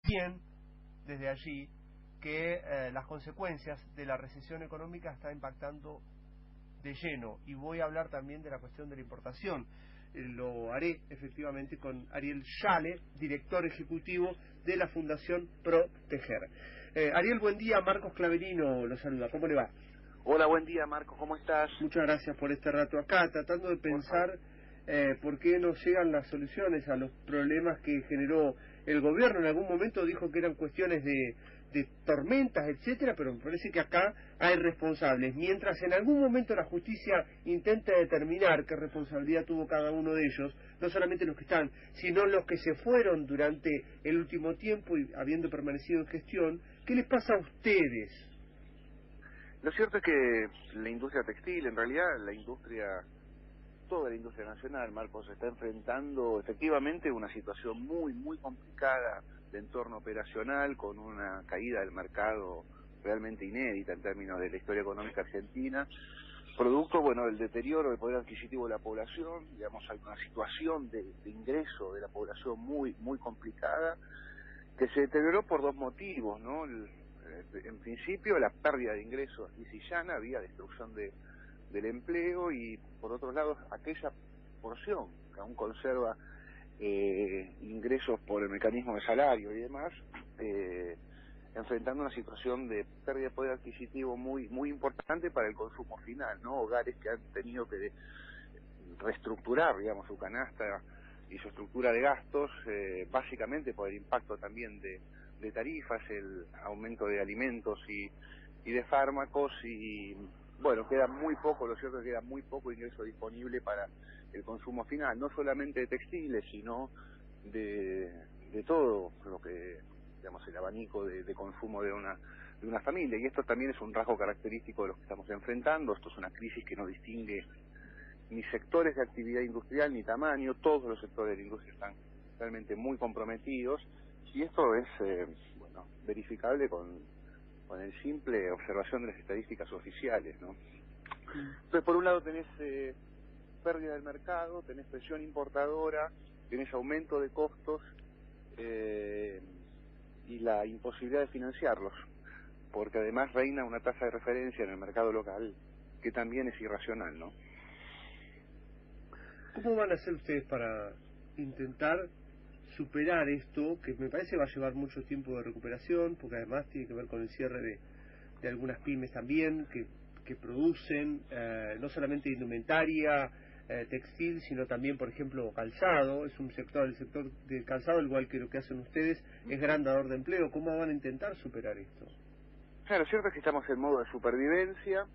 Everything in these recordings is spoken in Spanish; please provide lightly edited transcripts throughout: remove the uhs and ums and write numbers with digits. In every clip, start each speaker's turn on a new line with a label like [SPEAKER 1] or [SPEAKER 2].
[SPEAKER 1] bien desde allí que las consecuencias de la recesión económica están impactando de lleno, y voy a hablar también de la cuestión de la importación. Lo haré efectivamente con Ariel Schale, director ejecutivo de la Fundación Proteger. Ariel, buen día. Marcos Claverino lo saluda. ¿Cómo le va?
[SPEAKER 2] Hola, buen día, Marcos. ¿Cómo estás?
[SPEAKER 1] Muchas gracias por este rato acá, tratando de pensar por qué no llegan las soluciones a los problemas que generó el gobierno. En algún momento dijo que eran cuestiones de tormentas, etcétera, pero me parece que acá hay responsables. Mientras en algún momento la justicia intenta determinar qué responsabilidad tuvo cada uno de ellos, no solamente los que están, sino los que se fueron durante el último tiempo y habiendo permanecido en gestión, ¿qué les pasa a ustedes?
[SPEAKER 2] Lo cierto es que la industria textil, en realidad toda la industria nacional, Marcos, se está enfrentando efectivamente una situación muy complicada de entorno operacional, con una caída del mercado realmente inédita en términos de la historia económica argentina, producto, del deterioro del poder adquisitivo de la población. Digamos, hay una situación de ingreso de la población muy complicada, que se deterioró por dos motivos, ¿no? En principio, la pérdida de ingresos lisillana, había destrucción del empleo, y por otro lado, aquella porción que aún conserva ingresos por el mecanismo de salario y demás, enfrentando una situación de pérdida de poder adquisitivo muy importante para el consumo final, ¿no? Hogares que han tenido que reestructurar, digamos, su canasta y su estructura de gastos, básicamente por el impacto también de tarifas, el aumento de alimentos y de fármacos, y queda muy poco, lo cierto es que queda muy poco ingreso disponible para el consumo final, no solamente de textiles, sino de todo lo que, digamos, el abanico de consumo de una familia. Y esto también es un rasgo característico de lo que estamos enfrentando. Esto es una crisis que no distingue ni sectores de actividad industrial ni tamaño. Todos los sectores de la industria están realmente muy comprometidos, y esto es verificable con el simple observación de las estadísticas oficiales, ¿no? Entonces, por un lado tenés pérdida del mercado, tenés presión importadora, tenés aumento de costos y la imposibilidad de financiarlos, porque además reina una tasa de referencia en el mercado local que también es irracional, ¿no?
[SPEAKER 1] ¿Cómo van a hacer ustedes para intentar superar esto, que me parece va a llevar mucho tiempo de recuperación, porque además tiene que ver con el cierre de algunas pymes también, que producen no solamente indumentaria, textil, sino también, por ejemplo, calzado? Es un sector, el sector del calzado, igual que lo que hacen ustedes, es gran dador de empleo. ¿Cómo van a intentar superar esto?
[SPEAKER 2] Claro, lo cierto es que estamos en modo de supervivencia.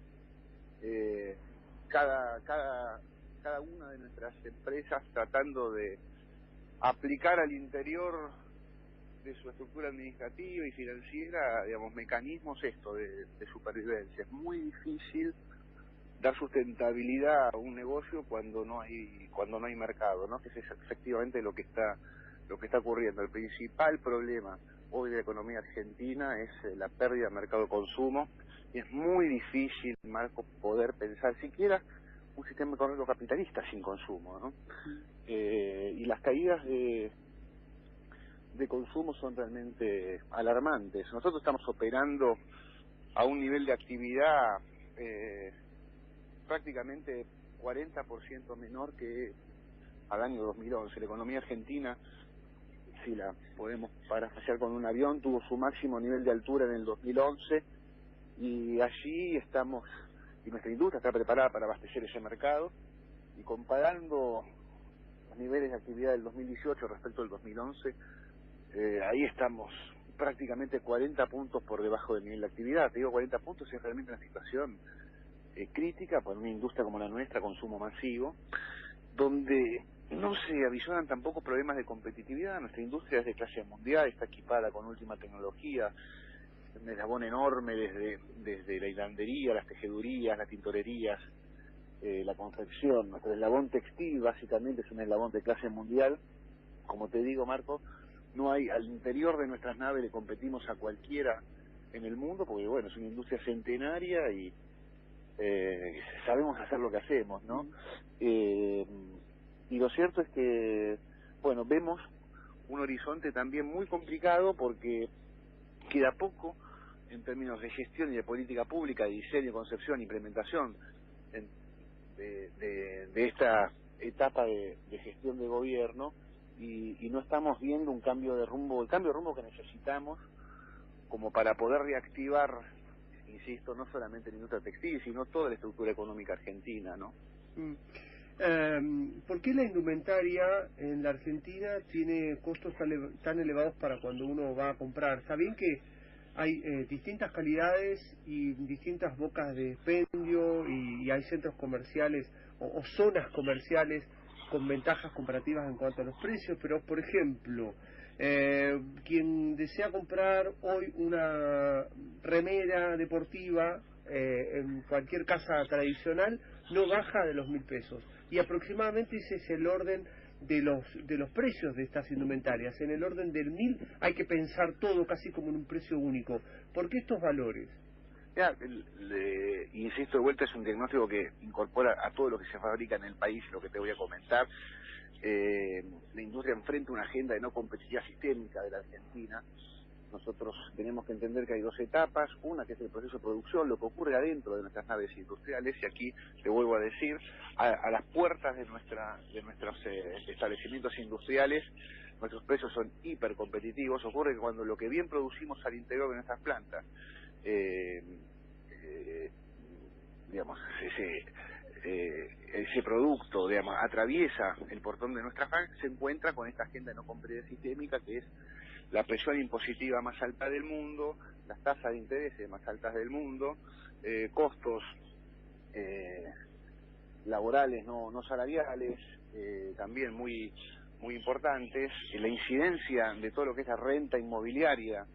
[SPEAKER 2] Cada una de nuestras empresas tratando de aplicar al interior de su estructura administrativa y financiera, digamos, mecanismos de supervivencia. Es muy difícil dar sustentabilidad a un negocio cuando no hay mercado, ¿no? Que es efectivamente lo que está ocurriendo. El principal problema hoy de la economía argentina es la pérdida del mercado de consumo, y es muy difícil, Marco, poder pensar siquiera un sistema económico capitalista sin consumo, ¿no? Y las caídas de consumo son realmente alarmantes. Nosotros estamos operando a un nivel de actividad prácticamente 40% menor que al año 2011. La economía argentina, si la podemos parafrasear con un avión, tuvo su máximo nivel de altura en el 2011, y allí estamos, y nuestra industria está preparada para abastecer ese mercado, y comparando los niveles de actividad del 2018 respecto al 2011, ahí estamos prácticamente 40 puntos por debajo del nivel de actividad. Te digo 40 puntos, es realmente una situación crítica para una industria como la nuestra, consumo masivo, donde no se avisoran tampoco problemas de competitividad. Nuestra industria es de clase mundial, está equipada con última tecnología, un eslabón enorme desde la hilandería, las tejedurías, las tintorerías, la confección. Nuestro eslabón textil básicamente es un eslabón de clase mundial. Como te digo, Marco, no hay, al interior de nuestras naves le competimos a cualquiera en el mundo, porque es una industria centenaria y sabemos hacer lo que hacemos, ¿no? Y lo cierto es que, vemos un horizonte también muy complicado porque queda poco en términos de gestión y de política pública, de diseño, concepción, implementación de esta etapa de gestión de gobierno, y no estamos viendo un cambio de rumbo, el cambio de rumbo que necesitamos como para poder reactivar, insisto, no solamente la industria textil, sino toda la estructura económica argentina, ¿no?
[SPEAKER 1] ¿Por qué la indumentaria en la Argentina tiene costos tan elevados para cuando uno va a comprar? Está bien que hay distintas calidades y distintas bocas de expendio y hay centros comerciales o zonas comerciales con ventajas comparativas en cuanto a los precios, pero por ejemplo, quien desea comprar hoy una remera deportiva en cualquier casa tradicional no baja de los 1.000 pesos, y aproximadamente ese es el orden de los precios de estas indumentarias. En el orden del 1.000 hay que pensar todo casi como en un precio único. ¿Por qué estos valores?
[SPEAKER 2] Ya, insisto, de vuelta, es un diagnóstico que incorpora a todo lo que se fabrica en el país, lo que te voy a comentar. La industria enfrenta una agenda de no competitividad sistémica de la Argentina. Nosotros tenemos que entender que hay dos etapas, una que es el proceso de producción, lo que ocurre adentro de nuestras naves industriales, y aquí te vuelvo a decir, a las puertas de nuestros establecimientos industriales, nuestros precios son hipercompetitivos. Ocurre que cuando lo que bien producimos al interior de nuestras plantas, digamos, ese producto, digamos, atraviesa el portón de nuestra fábrica, se encuentra con esta agenda de no competitividad sistémica, que es la presión impositiva más alta del mundo, las tasas de interés más altas del mundo, costos laborales no salariales también muy importantes, la incidencia de todo lo que es la renta inmobiliaria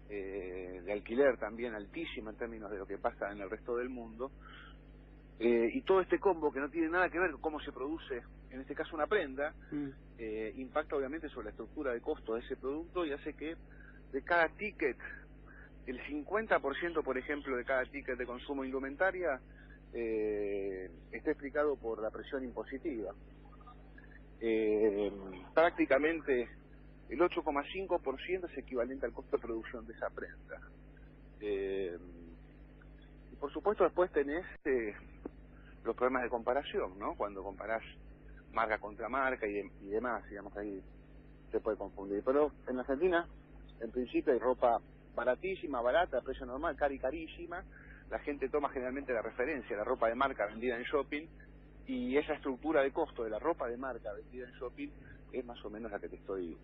[SPEAKER 2] de alquiler también altísima en términos de lo que pasa en el resto del mundo, y todo este combo que no tiene nada que ver con cómo se produce, en este caso una prenda, impacta obviamente sobre la estructura de costo de ese producto y hace que de cada ticket, el 50%, por ejemplo, de cada ticket de consumo de indumentaria esté explicado por la presión impositiva. Prácticamente el 8,5% es equivalente al costo de producción de esa prenda. Y por supuesto después tenés los problemas de comparación, ¿no? Cuando comparás marca contra marca y demás, digamos, ahí se puede confundir. Pero en Argentina, en principio, hay ropa baratísima, barata, a precio normal, cara y carísima. La gente toma generalmente la referencia, la ropa de marca vendida en shopping, y esa estructura de costo de la ropa de marca vendida en shopping es más o menos la que te estoy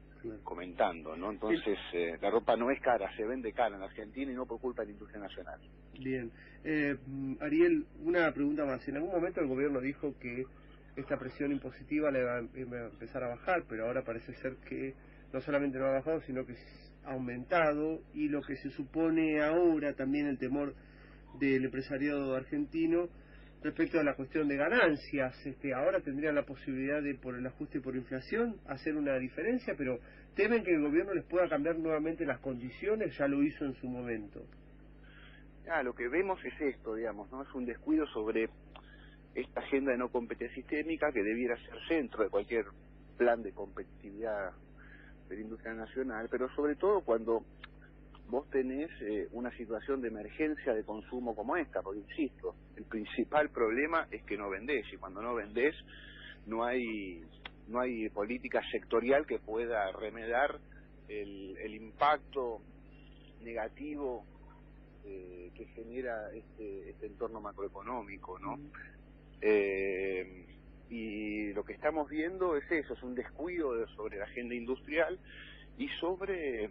[SPEAKER 2] comentando, ¿no? Entonces, la ropa no es cara, se vende cara en Argentina y no por culpa de la industria nacional.
[SPEAKER 1] Bien. Ariel, una pregunta más. En algún momento el gobierno dijo que esta presión impositiva le va a empezar a bajar, pero ahora parece ser que no solamente no ha bajado, sino que ha aumentado, y lo que se supone ahora, también el temor del empresariado argentino respecto a la cuestión de ganancias, ahora tendrían la posibilidad de, por el ajuste por inflación, hacer una diferencia, pero temen que el gobierno les pueda cambiar nuevamente las condiciones. Ya lo hizo en su momento.
[SPEAKER 2] Lo que vemos es esto, digamos, ¿no? Es un descuido sobre esta agenda de no competitividad sistémica que debiera ser centro de cualquier plan de competitividad de la industria nacional, pero sobre todo cuando vos tenés una situación de emergencia de consumo como esta, porque insisto, el principal problema es que no vendés, y cuando no vendés no hay política sectorial que pueda remediar el impacto negativo que genera este entorno macroeconómico, ¿no? Y lo que estamos viendo es eso, es un descuido sobre la agenda industrial y sobre,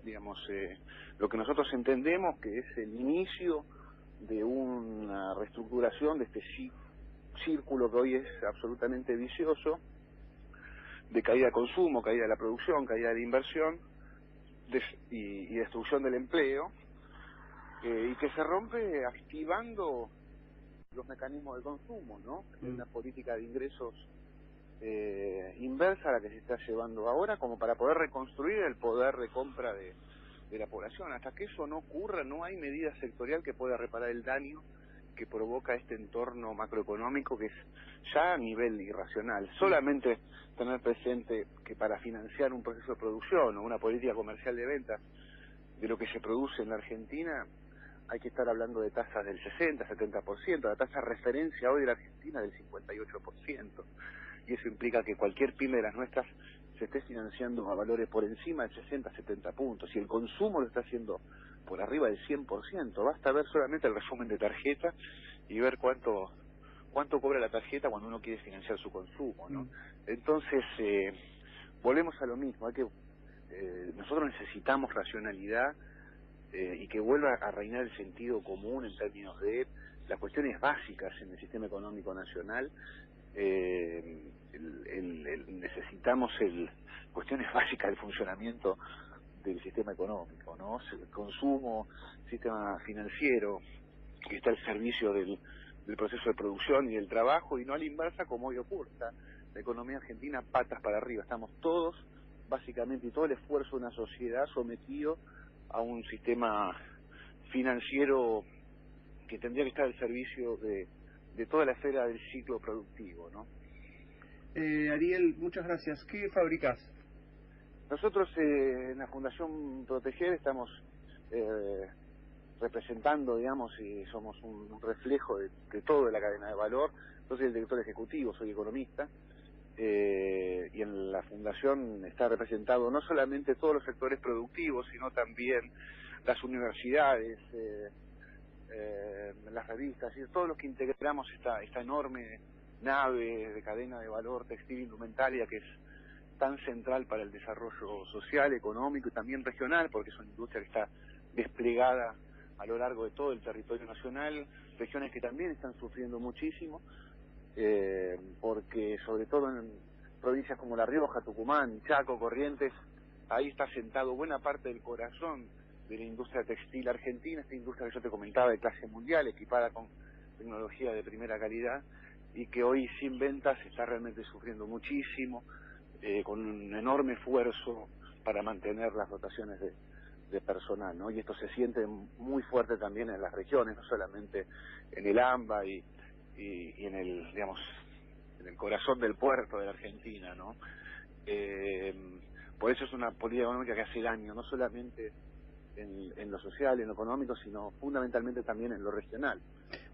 [SPEAKER 2] digamos, lo que nosotros entendemos que es el inicio de una reestructuración de este círculo que hoy es absolutamente vicioso, de caída de consumo, caída de la producción, caída de la inversión y destrucción del empleo, y que se rompe activando los mecanismos de consumo, ¿no? Es una política de ingresos inversa a la que se está llevando ahora, como para poder reconstruir el poder de compra de la población. Hasta que eso no ocurra, no hay medida sectorial que pueda reparar el daño que provoca este entorno macroeconómico que es ya a nivel irracional. Solamente tener presente que para financiar un proceso de producción o una política comercial de ventas de lo que se produce en la Argentina hay que estar hablando de tasas del 60-70%, la tasa de referencia hoy de la Argentina es del 58%, y eso implica que cualquier pyme de las nuestras se esté financiando a valores por encima del 60-70 puntos, y el consumo lo está haciendo por arriba del 100%, basta ver solamente el resumen de tarjeta y ver cuánto cobra la tarjeta cuando uno quiere financiar su consumo, ¿no? Entonces, volvemos a lo mismo, nosotros necesitamos racionalidad, y que vuelva a reinar el sentido común en términos de las cuestiones básicas en el sistema económico nacional. Necesitamos cuestiones básicas del funcionamiento del sistema económico, ¿no? El consumo, sistema financiero, que está al servicio del proceso de producción y del trabajo, y no a la inversa como hoy ocurre. La economía argentina patas para arriba, estamos todos, básicamente, y todo el esfuerzo de una sociedad sometido a un sistema financiero que tendría que estar al servicio de toda la esfera del ciclo productivo, ¿no?
[SPEAKER 1] Ariel, muchas gracias. ¿Qué fabricás?
[SPEAKER 2] Nosotros en la Fundación Proteger estamos representando, digamos, y somos un reflejo de toda la cadena de valor. Yo soy el director ejecutivo, soy economista, y en la Fundación está representado no solamente todos los sectores productivos, sino también las universidades, las revistas, y todos los que integramos esta enorme nave de cadena de valor textil indumentaria que es tan central para el desarrollo social, económico y también regional, porque es una industria que está desplegada a lo largo de todo el territorio nacional, regiones que también están sufriendo muchísimo, porque sobre todo en provincias como La Rioja, Tucumán, Chaco, Corrientes, ahí está sentado buena parte del corazón de la industria textil argentina, esta industria que yo te comentaba de clase mundial, equipada con tecnología de primera calidad, y que hoy sin ventas está realmente sufriendo muchísimo, con un enorme esfuerzo para mantener las rotaciones de personal, ¿no? Y esto se siente muy fuerte también en las regiones, no solamente en el AMBA y en el, digamos, en el corazón del puerto de la Argentina, ¿no? Por eso es una política económica que hace daño, no solamente en lo social, en lo económico, sino fundamentalmente también en lo regional.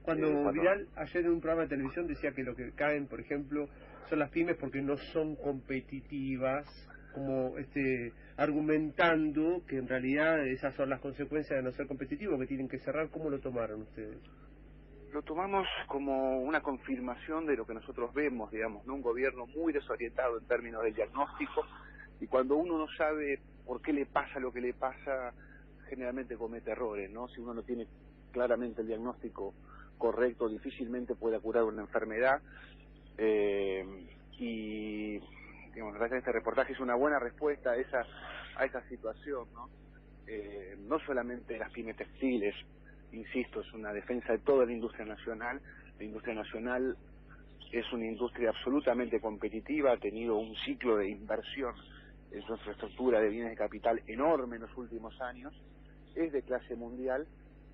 [SPEAKER 1] Cuando Vidal ayer en un programa de televisión decía que lo que caen, por ejemplo, son las pymes porque no son competitivas, como argumentando que en realidad esas son las consecuencias de no ser competitivos, que tienen que cerrar. ¿Cómo lo tomaron ustedes?
[SPEAKER 2] Lo tomamos como una confirmación de lo que nosotros vemos, digamos, ¿no? Un gobierno muy desorientado en términos del diagnóstico, y cuando uno no sabe por qué le pasa lo que le pasa, generalmente comete errores, ¿no? Si uno no tiene claramente el diagnóstico correcto, difícilmente puede curar una enfermedad, y digamos, gracias a este reportaje es una buena respuesta a esa situación, ¿no? No solamente las pymes textiles, insisto, es una defensa de toda la industria nacional. La industria nacional es una industria absolutamente competitiva, ha tenido un ciclo de inversión en su infraestructura de bienes de capital enorme en los últimos años, es de clase mundial.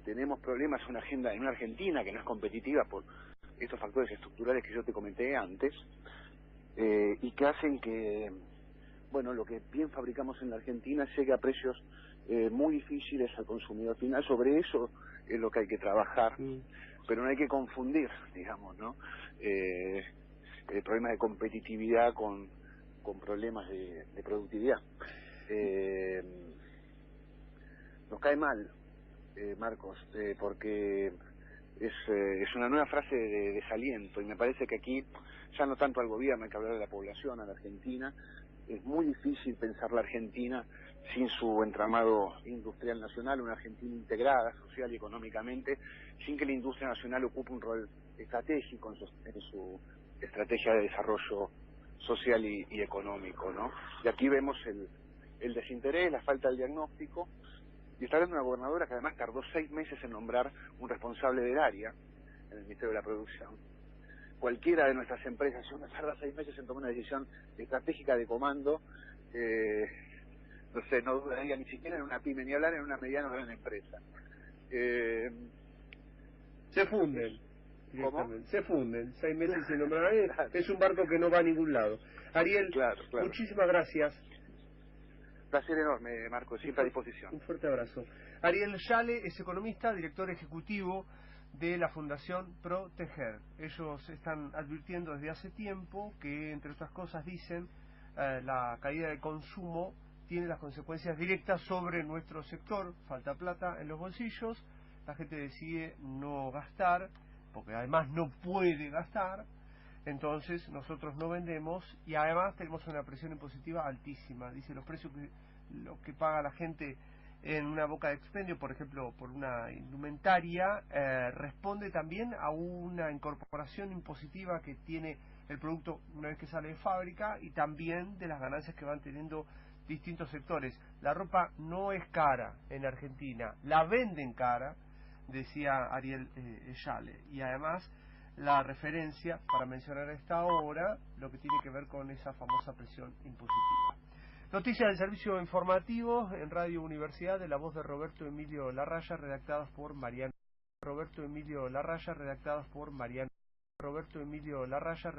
[SPEAKER 2] Tenemos problemas en una Argentina que no es competitiva por estos factores estructurales que yo te comenté antes, y que hacen que, bueno, lo que bien fabricamos en la Argentina llegue a precios muy difíciles al consumidor final. Sobre eso es lo que hay que trabajar, pero no hay que confundir, digamos, ¿no? Problemas de competitividad con problemas de productividad. Nos cae mal, Marcos, porque es una nueva frase de desaliento, y me parece que aquí ya no tanto al gobierno hay que hablar de la población, a la Argentina. Es muy difícil pensar la Argentina sin su entramado industrial nacional, una Argentina integrada social y económicamente, sin que la industria nacional ocupe un rol estratégico en su estrategia de desarrollo social y económico, ¿no? Y aquí vemos el desinterés, la falta del diagnóstico, y está hablando una gobernadora que además tardó 6 meses en nombrar un responsable del área en el Ministerio de la Producción. Cualquiera de nuestras empresas, si uno tarda 6 meses en tomar una decisión estratégica de comando, no sé, no dudaría ni siquiera en una pyme, ni hablar en una mediana o gran empresa.
[SPEAKER 1] Se funden.
[SPEAKER 2] ¿Cómo?
[SPEAKER 1] Se funden, 6 meses sin nombrar a nadie, es un barco que no va a ningún lado. Ariel,
[SPEAKER 2] Claro.
[SPEAKER 1] muchísimas gracias.
[SPEAKER 2] Placer enorme, Marco, siempre a disposición.
[SPEAKER 1] Un fuerte abrazo. Ariel Yale es economista, director ejecutivo de la Fundación Proteger. Ellos están advirtiendo desde hace tiempo que, entre otras cosas, dicen la caída de consumo tiene las consecuencias directas sobre nuestro sector. Falta plata en los bolsillos, la gente decide no gastar, porque además no puede gastar, entonces nosotros no vendemos y además tenemos una presión impositiva altísima. Dice, los precios lo que paga la gente en una boca de expendio, por ejemplo, por una indumentaria, responde también a una incorporación impositiva que tiene el producto una vez que sale de fábrica y también de las ganancias que van teniendo distintos sectores. La ropa no es cara en Argentina, la venden cara, decía Ariel Yale, y además la referencia para mencionar a esta hora lo que tiene que ver con esa famosa presión impositiva. Noticias del servicio informativo en Radio Universidad de la voz de Roberto Emilio Larraya, redactadas por Mariano Roberto Emilio Larraya, redactadas por Mariano Roberto Emilio Larraya,